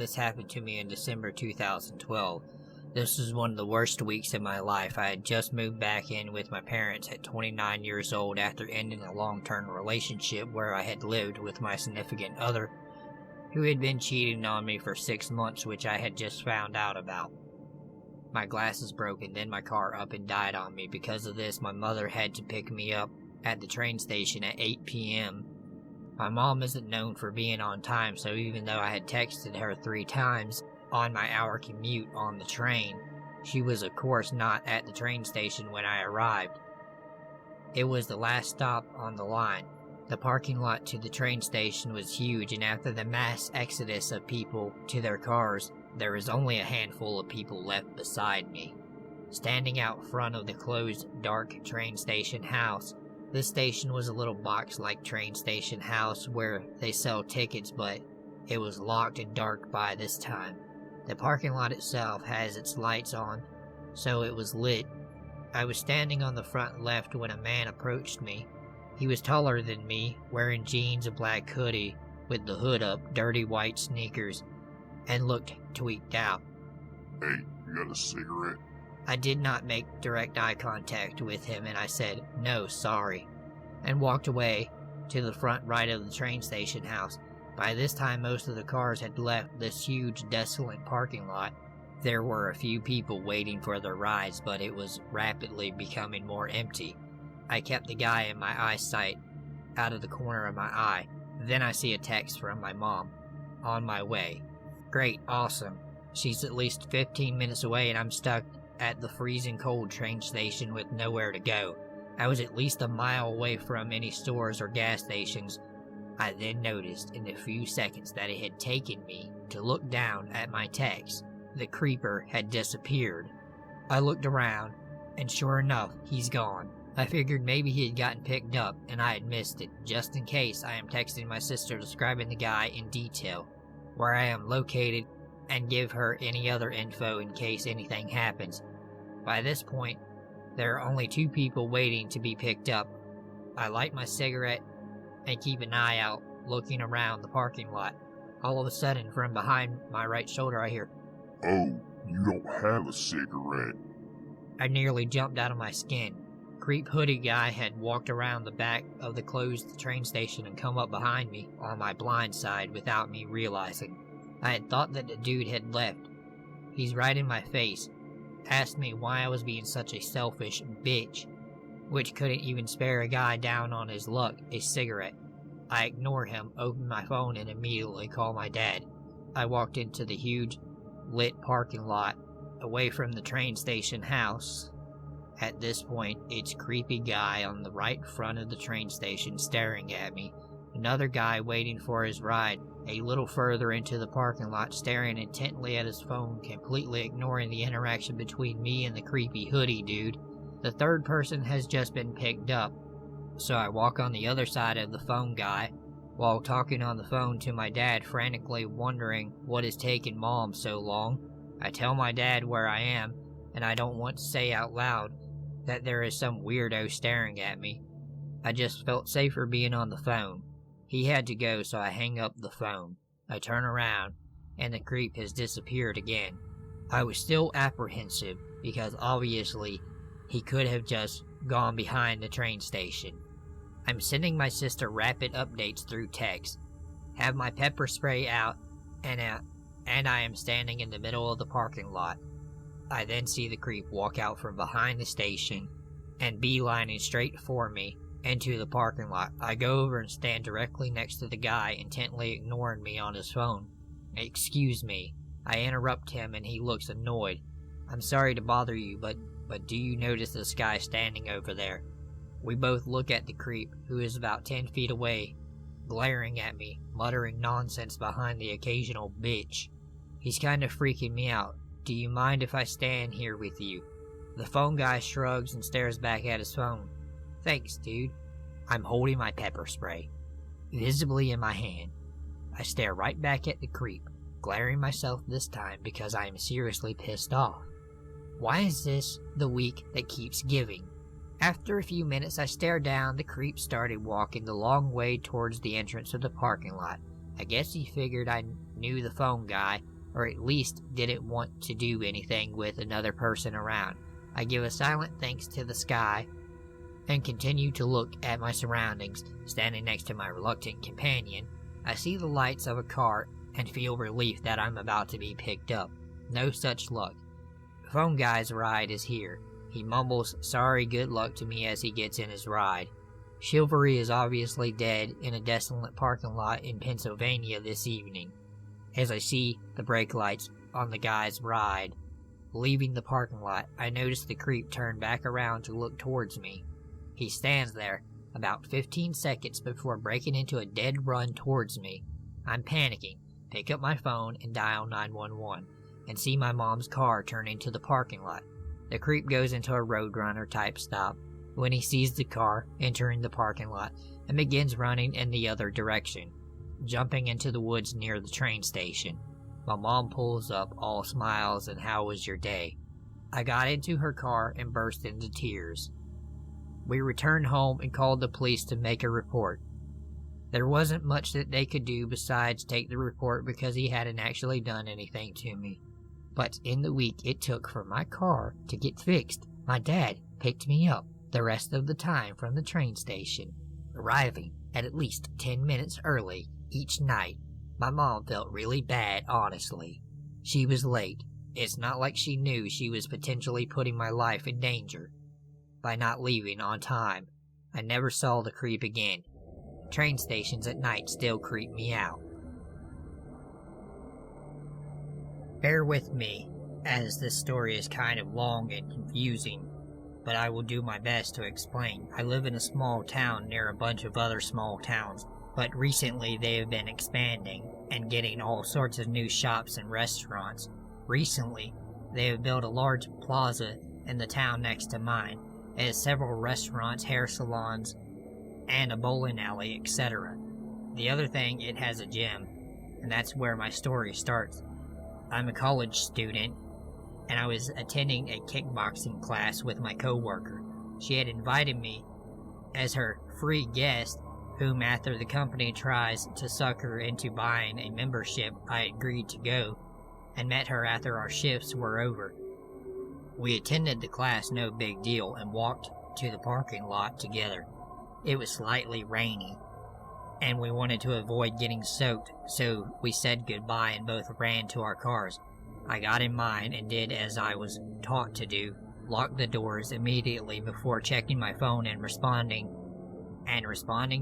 This happened to me in December 2012. This was one of the worst weeks of my life. I had just moved back in with my parents at 29 years old after ending a long-term relationship where I had lived with my significant other, who had been cheating on me for 6 months, which I had just found out about. My glasses broke and then my car up and died on me. Because of this, my mother had to pick me up at the train station at 8 p.m. My mom isn't known for being on time, so even though I had texted her 3 times on my hour commute on the train, she was of course not at the train station when I arrived. It was the last stop on the line. The parking lot to the train station was huge, and after the mass exodus of people to their cars, there was only a handful of people left beside me. Standing out front of the closed, dark train station house. This station was a little box-like train station house where they sell tickets, but it was locked and dark by this time. The parking lot itself has its lights on, so it was lit. I was standing on the front left when a man approached me. He was taller than me, wearing jeans, a black hoodie with the hood up, dirty white sneakers, and looked tweaked out. Hey, you got a cigarette? I did not make direct eye contact with him, and I said, "No, sorry," and walked away to the front right of the train station house. By this time, most of the cars had left this huge, desolate parking lot. There were a few people waiting for their rides, but it was rapidly becoming more empty. I kept the guy in my eyesight out of the corner of my eye. Then I see a text from my mom. On my way. Great, awesome. She's at least 15 minutes away and I'm stuck at the freezing cold train station with nowhere to go. I was at least a mile away from any stores or gas stations. I then noticed in a few seconds that it had taken me to look down at my text. The creeper had disappeared. I looked around, and sure enough, he's gone. I figured maybe he had gotten picked up and I had missed it. Just in case, I am texting my sister describing the guy in detail, where I am located, and give her any other info in case anything happens. By this point, there are only 2 people waiting to be picked up. I light my cigarette and keep an eye out, looking around the parking lot. All of a sudden, from behind my right shoulder, I hear, "Oh, you don't have a cigarette." I nearly jumped out of my skin. Creep hoodie guy had walked around the back of the closed train station and come up behind me on my blind side without me realizing. I had thought that the dude had left. He's right in my face. Asked me why I was being such a selfish bitch, which couldn't even spare a guy down on his luck a cigarette. I ignore him, open my phone, and immediately call my dad. I walked into the huge, lit parking lot, away from the train station house. At this point, it's creepy guy on the right front of the train station staring at me. Another guy waiting for his ride, a little further into the parking lot, staring intently at his phone, completely ignoring the interaction between me and the creepy hoodie dude. The third person has just been picked up, so I walk on the other side of the phone guy, while talking on the phone to my dad, frantically wondering what is taking Mom so long. I tell my dad where I am, and I don't want to say out loud that there is some weirdo staring at me. I just felt safer being on the phone. He had to go, so I hang up the phone. I turn around, and the creep has disappeared again. I was still apprehensive, because obviously he could have just gone behind the train station. I'm sending my sister rapid updates through text. Have my pepper spray out, and I am standing in the middle of the parking lot. I then see the creep walk out from behind the station and beelining straight for me into the parking lot. I go over and stand directly next to the guy, intently ignoring me on his phone. "Excuse me." I interrupt him and he looks annoyed. "I'm sorry to bother you, but do you notice this guy standing over there?" We both look at the creep, who is about 10 feet away, glaring at me, muttering nonsense behind the occasional bitch. He's kind of freaking me out. "Do you mind if I stand here with you?" The phone guy shrugs and stares back at his phone. "Thanks, dude." I'm holding my pepper spray, visibly in my hand. I stare right back at the creep, glaring myself this time because I am seriously pissed off. Why is this the week that keeps giving? After a few minutes I stare down. The creep started walking the long way towards the entrance of the parking lot. I guess he figured I knew the phone guy, or at least didn't want to do anything with another person around. I give a silent thanks to the sky and continue to look at my surroundings. Standing next to my reluctant companion, I see the lights of a car and feel relief that I'm about to be picked up. No such luck. The phone guy's ride is here. He mumbles sorry good luck to me as he gets in his ride. Chivalry is obviously dead in a desolate parking lot in Pennsylvania this evening. As I see the brake lights on the guy's ride leaving the parking lot, I notice the creep turn back around to look towards me. He stands there about 15 seconds before breaking into a dead run towards me. I'm panicking, pick up my phone and dial 911, and see my mom's car turn into the parking lot. The creep goes into a Roadrunner type stop when he sees the car entering the parking lot and begins running in the other direction, jumping into the woods near the train station. My mom pulls up, all smiles and how was your day? I got into her car and burst into tears. We returned home and called the police to make a report. There wasn't much that they could do besides take the report because he hadn't actually done anything to me. But in the week it took for my car to get fixed, my dad picked me up the rest of the time from the train station, arriving at least 10 minutes early each night. My mom felt really bad, honestly. She was late. It's not like she knew she was potentially putting my life in danger by not leaving on time. I never saw the creep again. Train stations at night still creep me out. Bear with me, as this story is kind of long and confusing, but I will do my best to explain. I live in a small town near a bunch of other small towns, but recently they have been expanding and getting all sorts of new shops and restaurants. Recently, they have built a large plaza in the town next to mine. It has several restaurants, hair salons, and a bowling alley, etc. The other thing, it has a gym, and that's where my story starts. I'm a college student, and I was attending a kickboxing class with my coworker. She had invited me as her free guest, whom after the company tries to sucker her into buying a membership, I agreed to go, and met her after our shifts were over. We attended the class no big deal and walked to the parking lot together. It was slightly rainy, and we wanted to avoid getting soaked, so we said goodbye and both ran to our cars. I got in mine and did as I was taught to do, locked the doors immediately before checking my phone and responding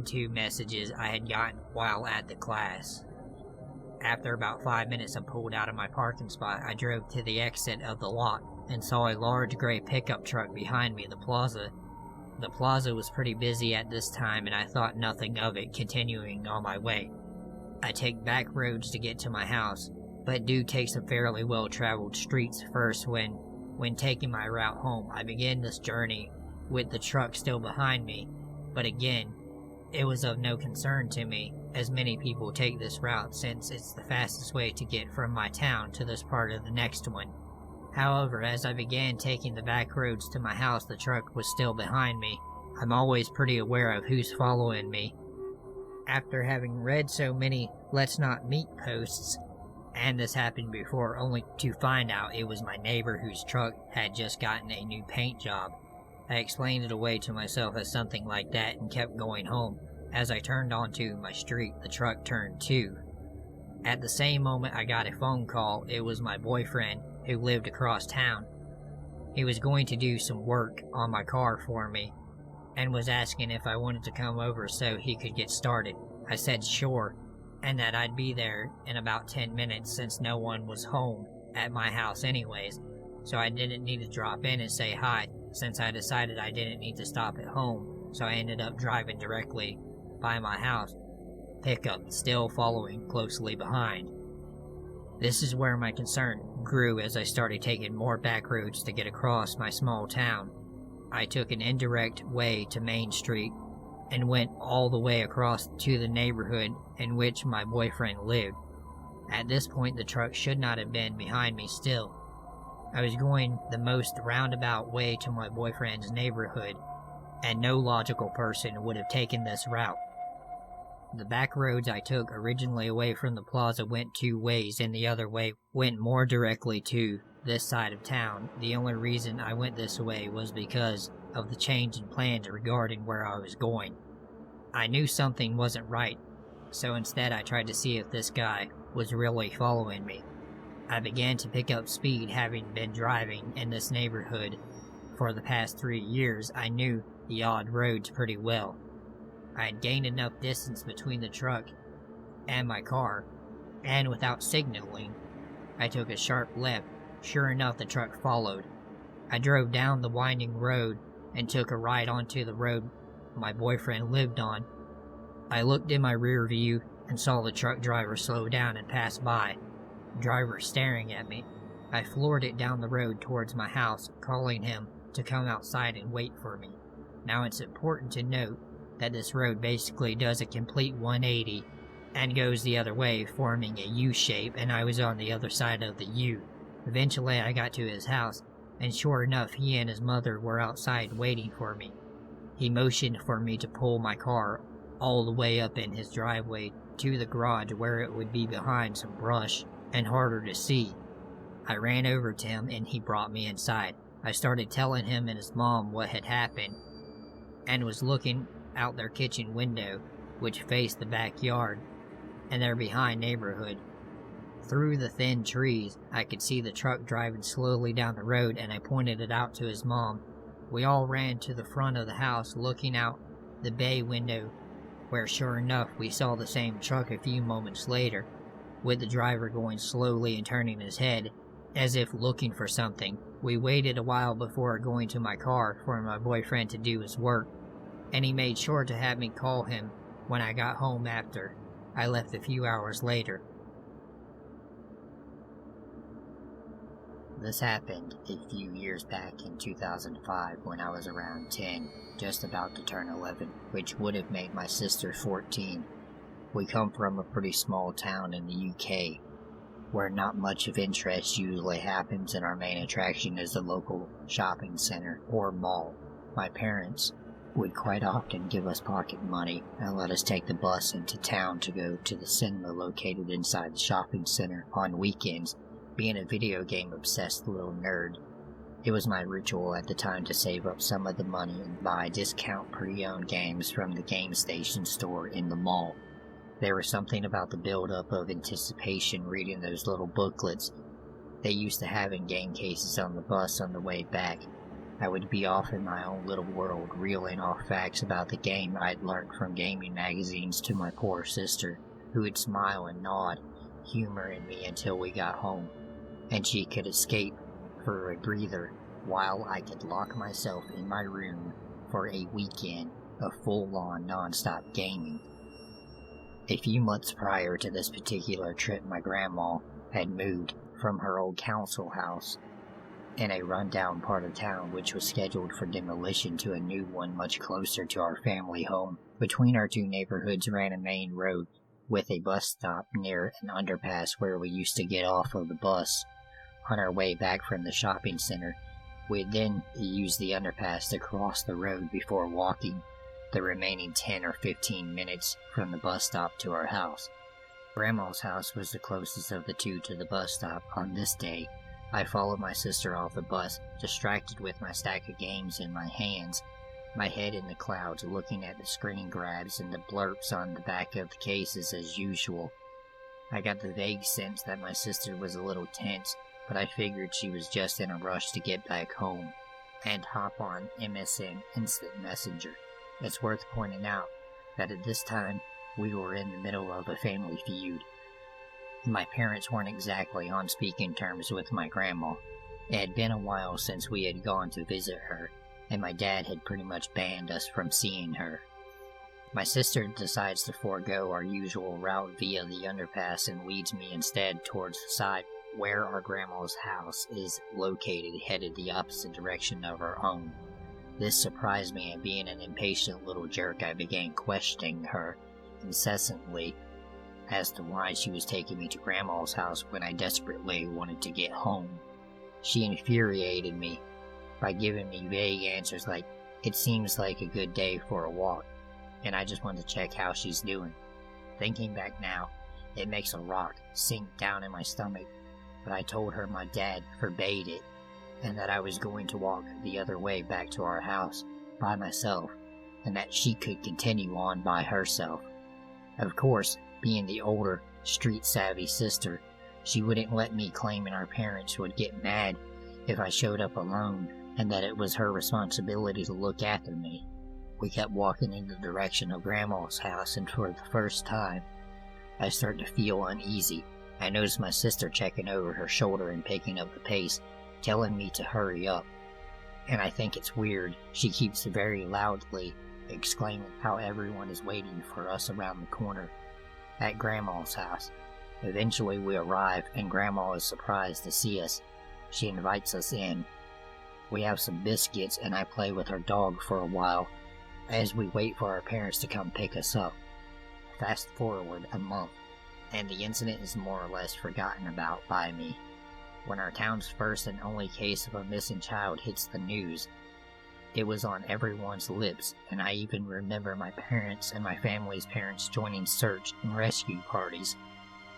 to messages I had gotten while at the class. After about 5 minutes I pulled out of my parking spot. I drove to the exit of the lot and saw a large gray pickup truck behind me. The plaza was pretty busy at this time, and I thought nothing of it, continuing on my way. I take back roads to get to my house, but do take some fairly well-traveled streets first. When taking my route home, I begin this journey with the truck still behind me, but again, it was of no concern to me, as many people take this route since it's the fastest way to get from my town to this part of the next one. However, as I began taking the back roads to my house, the truck was still behind me. I'm always pretty aware of who's following me. After having read so many "let's not meet" posts, and this happened before, only to find out it was my neighbor whose truck had just gotten a new paint job, I explained it away to myself as something like that and kept going home. As I turned onto my street, the truck turned too. At the same moment, I got a phone call. It was my boyfriend, who lived across town. He was going to do some work on my car for me, and was asking if I wanted to come over so he could get started. I said sure, and that I'd be there in about 10 minutes since no one was home at my house anyways, so I didn't need to drop in and say hi, since I decided I didn't need to stop at home, so I ended up driving directly by my house, pickup still following closely behind. This is where my concern grew as I started taking more back roads to get across my small town. I took an indirect way to Main Street and went all the way across to the neighborhood in which my boyfriend lived. At this point, the truck should not have been behind me still. I was going the most roundabout way to my boyfriend's neighborhood, and no logical person would have taken this route. The back roads I took originally away from the plaza went two ways, and the other way went more directly to this side of town. The only reason I went this way was because of the change in plans regarding where I was going. I knew something wasn't right, so instead I tried to see if this guy was really following me. I began to pick up speed, having been driving in this neighborhood for the past 3 years. I knew the odd roads pretty well. I had gained enough distance between the truck and my car, and without signaling, I took a sharp left. Sure enough, the truck followed. I drove down the winding road and took a right onto the road my boyfriend lived on. I looked in my rear view and saw the truck driver slow down and pass by, the driver staring at me. I floored it down the road towards my house, calling him to come outside and wait for me. Now it's important to note that this road basically does a complete 180 and goes the other way, forming a U shape, and I was on the other side of the U. Eventually I got to his house, and sure enough, he and his mother were outside waiting for me. He motioned for me to pull my car all the way up in his driveway to the garage where it would be behind some brush and harder to see. I ran over to him and he brought me inside. I started telling him and his mom what had happened and was looking out their kitchen window, which faced the backyard and their behind neighborhood. Through the thin trees, I could see the truck driving slowly down the road, and I pointed it out to his mom. We all ran to the front of the house, looking out the bay window, where sure enough we saw the same truck a few moments later, with the driver going slowly and turning his head, as if looking for something. We waited a while before going to my car for my boyfriend to do his work, and he made sure to have me call him when I got home after I left a few hours later. This happened a few years back in 2005 when I was around 10, just about to turn 11, which would have made my sister 14. We come from a pretty small town in the UK, where not much of interest usually happens, and our main attraction is the local shopping center or mall. My parents would quite often give us pocket money and let us take the bus into town to go to the cinema located inside the shopping center on weekends. Being a video game obsessed little nerd, it was my ritual at the time to save up some of the money and buy discount pre-owned games from the game station store in the mall. There was something about the build-up of anticipation reading those little booklets they used to have in game cases on the bus on the way back. I would be off in my own little world, reeling off facts about the game I'd learned from gaming magazines to my poor sister, who would smile and nod, humoring me until we got home, and she could escape for a breather while I could lock myself in my room for a weekend of full-on non-stop gaming. A few months prior to this particular trip, my grandma had moved from her old council house in a rundown part of town, which was scheduled for demolition, to a new one much closer to our family home. Between our two neighborhoods ran a main road with a bus stop near an underpass where we used to get off of the bus on our way back from the shopping center. We'd then use the underpass to cross the road before walking the remaining 10 or 15 minutes from the bus stop to our house. Grandma's house was the closest of the two to the bus stop. On this day, I followed my sister off the bus, distracted with my stack of games in my hands, my head in the clouds, looking at the screen grabs and the blurps on the back of the cases as usual. I got the vague sense that my sister was a little tense, but I figured she was just in a rush to get back home and hop on MSN Instant Messenger. It's worth pointing out that at this time, we were in the middle of a family feud. My parents weren't exactly on speaking terms with my grandma. It had been a while since we had gone to visit her, and my dad had pretty much banned us from seeing her. My sister decides to forego our usual route via the underpass and leads me instead towards the side where our grandma's house is located, headed the opposite direction of our own. This surprised me, and being an impatient little jerk, I began questioning her incessantly as to why she was taking me to Grandma's house when I desperately wanted to get home. She infuriated me by giving me vague answers like, "It seems like a good day for a walk, and I just want to check how she's doing." Thinking back now, it makes a rock sink down in my stomach, but I told her my dad forbade it, and that I was going to walk the other way back to our house by myself, and that she could continue on by herself. Of course, being the older, street-savvy sister, she wouldn't let me claiming our parents would get mad if I showed up alone, and that it was her responsibility to look after me. We kept walking in the direction of Grandma's house, and for the first time, I started to feel uneasy. I noticed my sister checking over her shoulder and picking up the pace, telling me to hurry up. And I think it's weird, she keeps very loudly exclaiming how everyone is waiting for us around the corner at Grandma's house. Eventually we arrive, and Grandma is surprised to see us. She invites us in. We have some biscuits, and I play with her dog for a while as we wait for our parents to come pick us up. Fast forward a month, and the incident is more or less forgotten about by me. When our town's first and only case of a missing child hits the news, it was on everyone's lips, and I even remember my parents and my family's parents joining search and rescue parties,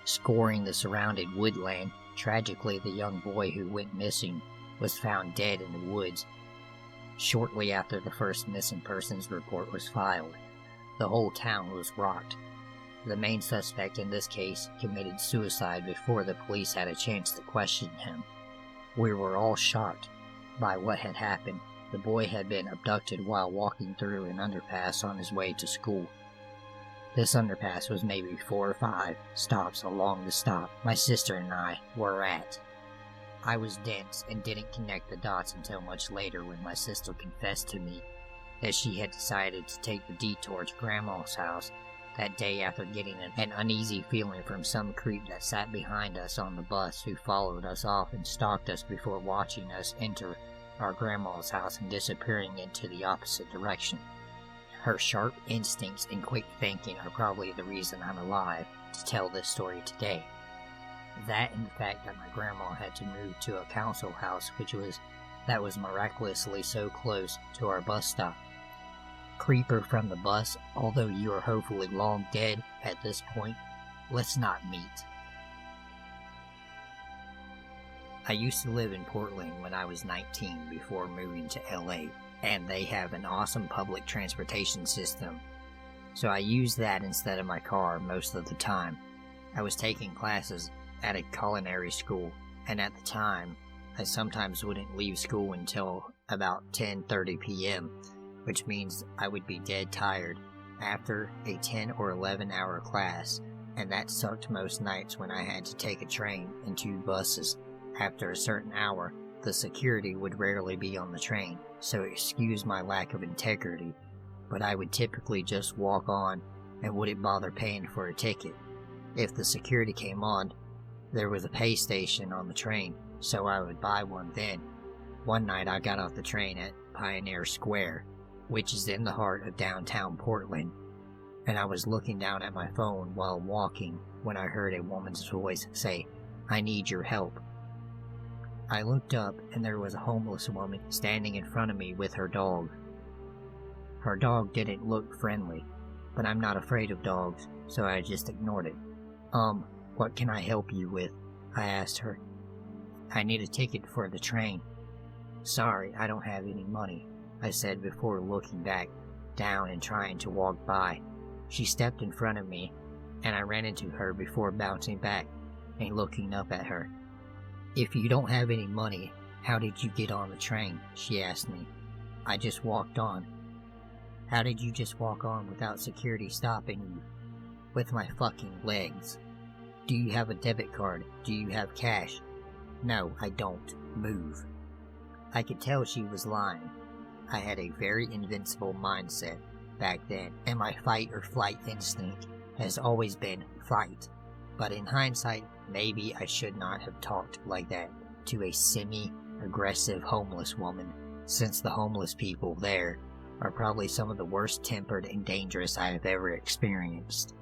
scouring the surrounded woodland. Tragically, the young boy who went missing was found dead in the woods shortly after the first missing persons report was filed. The whole town was rocked. The main suspect in this case committed suicide before the police had a chance to question him. We were all shocked by what had happened. The boy had been abducted while walking through an underpass on his way to school. This underpass was maybe 4 or 5 stops along the stop my sister and I were at. I was dense and didn't connect the dots until much later when my sister confessed to me that she had decided to take the detour to Grandma's house that day after getting an uneasy feeling from some creep that sat behind us on the bus, who followed us off and stalked us before watching us enter our Grandma's house and disappearing into the opposite direction. Her sharp instincts and quick thinking are probably the reason I'm alive to tell this story today. That and the fact that my grandma had to move to a council house that was miraculously so close to our bus stop. Creeper from the bus, although you are hopefully long dead at this point, let's not meet. I used to live in Portland when I was 19 before moving to LA, and they have an awesome public transportation system, so I used that instead of my car most of the time. I was taking classes at a culinary school, and at the time, I sometimes wouldn't leave school until about 10:30 p.m., which means I would be dead tired after a 10 or 11 hour class, and that sucked most nights when I had to take a train and 2 buses. After a certain hour, the security would rarely be on the train, so excuse my lack of integrity, but I would typically just walk on and wouldn't bother paying for a ticket. If the security came on, there was a pay station on the train, so I would buy one then. One night I got off the train at Pioneer Square, which is in the heart of downtown Portland, and I was looking down at my phone while walking when I heard a woman's voice say, "I need your help." I looked up, and there was a homeless woman standing in front of me with her dog. Her dog didn't look friendly, but I'm not afraid of dogs, so I just ignored it. What can I help you with?" I asked her. "I need a ticket for the train." "Sorry, I don't have any money," I said before looking back down and trying to walk by. She stepped in front of me, and I ran into her before bouncing back and looking up at her. "If you don't have any money, how did you get on the train?" she asked me. "I just walked on." "How did you just walk on without security stopping you?" "With my fucking legs." "Do you have a debit card? Do you have cash?" "No, I don't. Move." I could tell she was lying. I had a very invincible mindset back then, and my fight or flight instinct has always been fight. But in hindsight, maybe I should not have talked like that to a semi-aggressive homeless woman, since the homeless people there are probably some of the worst tempered and dangerous I have ever experienced.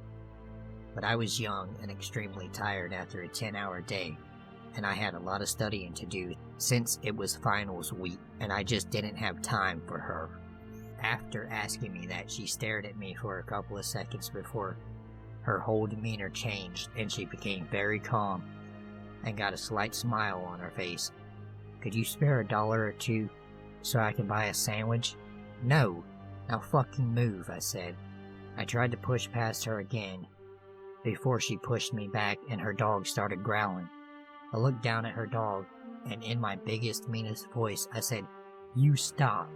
But I was young and extremely tired after a 10-hour day, and I had a lot of studying to do since it was finals week, and I just didn't have time for her. After asking me that, she stared at me for a couple of seconds before Her whole demeanor changed and she became very calm and got a slight smile on her face. "Could you spare $1 or $2 so I can buy a sandwich?" "No. Now fucking move," I said. I tried to push past her again before she pushed me back and her dog started growling. I looked down at her dog and in my biggest, meanest voice I said, "You stop,"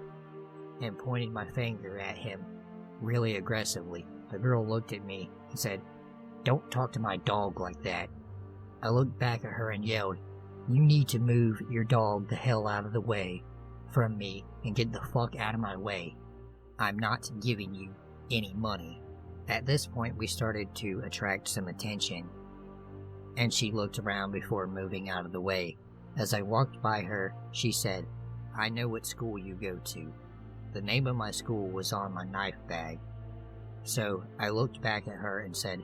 and pointed my finger at him really aggressively. The girl looked at me and said, "Don't talk to my dog like that." I looked back at her and yelled, "You need to move your dog the hell out of the way from me and get the fuck out of my way. I'm not giving you any money." At this point we started to attract some attention, and she looked around before moving out of the way. As I walked by her, she said, "I know what school you go to." The name of my school was on my knife bag. So I looked back at her and said,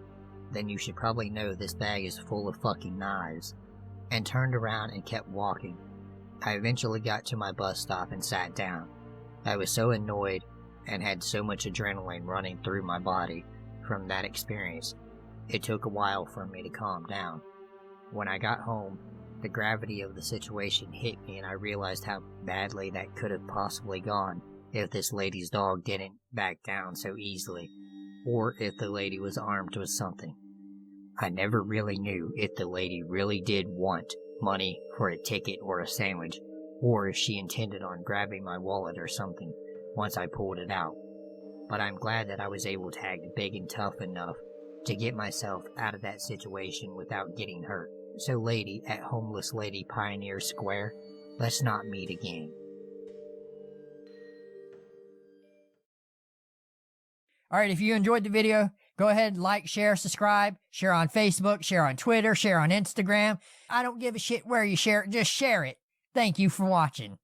"Then you should probably know this bag is full of fucking knives," and turned around and kept walking. I eventually got to my bus stop and sat down. I was so annoyed and had so much adrenaline running through my body from that experience. It took a while for me to calm down. When I got home, the gravity of the situation hit me and I realized how badly that could have possibly gone if this lady's dog didn't back down so easily, or if the lady was armed with something. I never really knew if the lady really did want money for a ticket or a sandwich, or if she intended on grabbing my wallet or something once I pulled it out. But I'm glad that I was able to act big and tough enough to get myself out of that situation without getting hurt. So lady at Homeless Lady Pioneer Square, let's not meet again. Alright, if you enjoyed the video, go ahead, like, share, subscribe, share on Facebook, share on Twitter, share on Instagram. I don't give a shit where you share it, just share it. Thank you for watching.